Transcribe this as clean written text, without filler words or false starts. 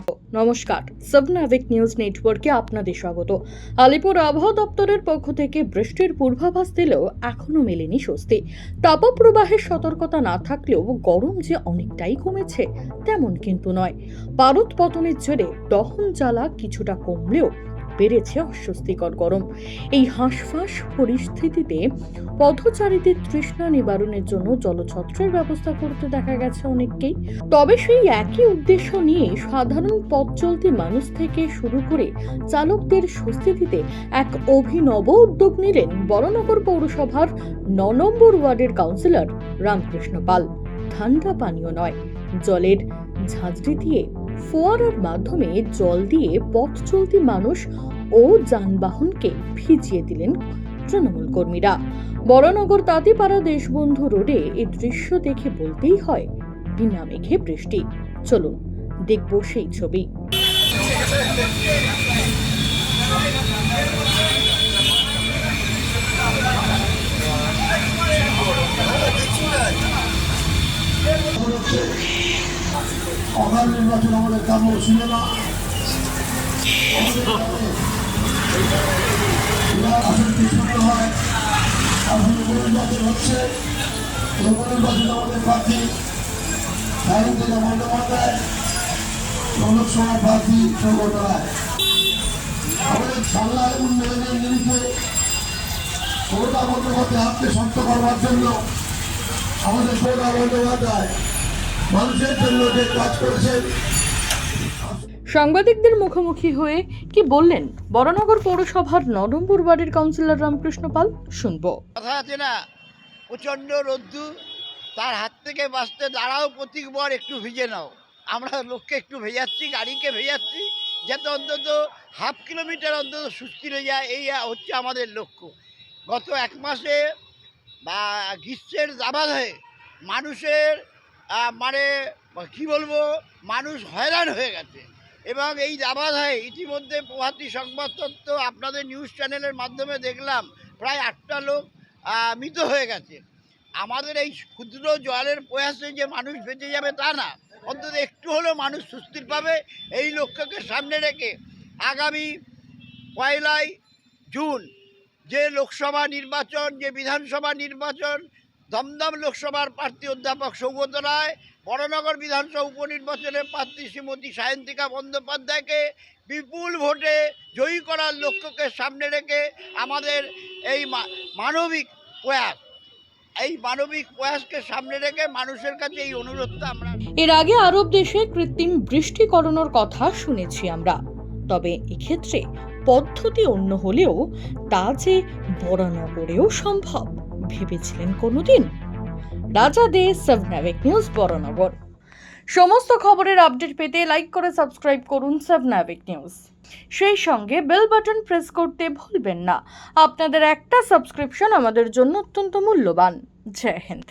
নমস্কার, সাবনাভিক নিউজ নেটওয়ার্কে আপনাদের স্বাগত। আলিপুর আবহাওয়া দপ্তরের পক্ষ থেকে বৃষ্টির পূর্বাভাস দিলেও এখনো মেলেনি স্বস্তি। তাপপ্রবাহের সতর্কতা না থাকলেও গরম যে অনেকটাই কমেছে তেমন কিন্তু নয়। পারদ পতনের জেরে দহন জ্বালা কিছুটা কমলেও বেড়েছে অস্বস্তিকর গরম। এই হাঁসফাঁস পরিস্থিতিতে পথচারীদের তৃষ্ণা নিবারণের জন্য জলছত্রের ব্যবস্থা করতে দেখা গেছে অনেককেই। তবে সেই একই উদ্দেশ্য নিয়ে সাধারণ পথ চলতি মানুষ থেকে শুরু করে চালকদের স্বস্তি দিতে এক অভিনব উদ্যোগ নিলেন বরানগর পৌরসভার ৯ নম্বর ওয়ার্ডের কাউন্সিলর রামকৃষ্ণ পাল। ঠান্ডা পানীয় নয়, জলের ঝাঁঝরি দিয়ে ফোয়ারার মাধ্যমে জল দিয়ে পথ চলতি মানুষ ও যানবাহনকে ভিজিয়ে দিলেন তৃণমূল কর্মীরা। বরানগর তাঁতিপাড়া দেশবন্ধু রোডে এই দৃশ্য দেখে বলতেই হয় বিনা মেঘে বৃষ্টি। চলুন দেখব সেই ছবি। অকাল নির্বাচন আমাদের কাম্য ছিল না। হয় আসলে নির্বাচন হচ্ছে, নির্বাচন আমাদের প্রার্থী সাহিত্যিকা বন্দ্যোপাধ্যায়, লোকসভা প্রার্থী সৌগত রায়। আমাদের বাংলার উন্নয়নের নিরিখে মমতা বন্দ্যোপাধ্যায় হাতকে শক্ত করবার জন্য আমাদের মমতা বন্দ্যোপাধ্যায় মানুষের জন্য যে কাজ করেছেন। সাংবাদিকদের মুখোমুখি হয়ে কি বললেন বরানগর পৌরসভার ৯ নম্বর ওয়ার্ডের কাউন্সিলর রামকৃষ্ণ পাল, শুনবো। কথা আছে না, প্রচণ্ড রোদ্দুর, তার হাত থেকে বাঁচতে দাঁড়াও প্রতীকবর, একটু ভিজে নাও। আমরা লোককে একটু ভেজাচ্ছি, গাড়িকে ভেজাচ্ছি, যাতে অন্তত হাফ কিলোমিটার অন্তত সুস্থি হয়ে যায়। এই হচ্ছে আমাদের লক্ষ্য। গত এক মাসে বা গ্রীষ্মের দাবাত হয়ে মানুষের মানে কি বলবো, মানুষ হয়রান হয়ে গেছে। এবং এই দাবাধায় ইতিমধ্যে প্রভাতী সংবাদপত্র আপনাদের নিউজ চ্যানেলের মাধ্যমে দেখলাম প্রায় 8টা লোক মৃত হয়ে গেছে। আমাদের এই ক্ষুদ্র জলের প্রয়াসে যে মানুষ বেঁচে যাবে তা না, অন্তত একটু হলেও মানুষ সুস্থির পাবে। এই লক্ষ্যকে সামনে রেখে আগামী 1 জুন যে লোকসভা নির্বাচন, যে বিধানসভা নির্বাচন, দমদম লোকসভার প্রার্থী অধ্যাপক সৌগত রায়, বরানগর বিধানসভা উপনির্বাচনের প্রার্থী শ্রীমতী সায়ন্তিকা বন্দ্যোপাধ্যায়কে বিপুল ভোটে জয়ী করার লক্ষ্যকে সামনে রেখে আমাদের এই মানবিক প্রয়াসকে সামনে রেখে মানুষের কাছে এই অনুরোধটা আমরা। এর আগে আরব দেশে কৃত্রিম বৃষ্টি করানোর কথা শুনেছি আমরা, তবে এক্ষেত্রে পদ্ধতি অন্য হলেও তা যে বরানগরেও সম্ভব ভেবেছিলেন কোনোদিন? রাজা দে, সাবনাভিক নিউজ, বরানগর। সমস্ত খবরের আপডেট পেতে লাইক করে সাবস্ক্রাইব করুন সাবনাভিক নিউজ। সেই সঙ্গে বেল বাটন প্রেস করতে ভুলবেন না। আপনাদের একটা সাবস্ক্রিপশন আমাদের জন্য অত্যন্ত মূল্যবান। জয় হিন্দ।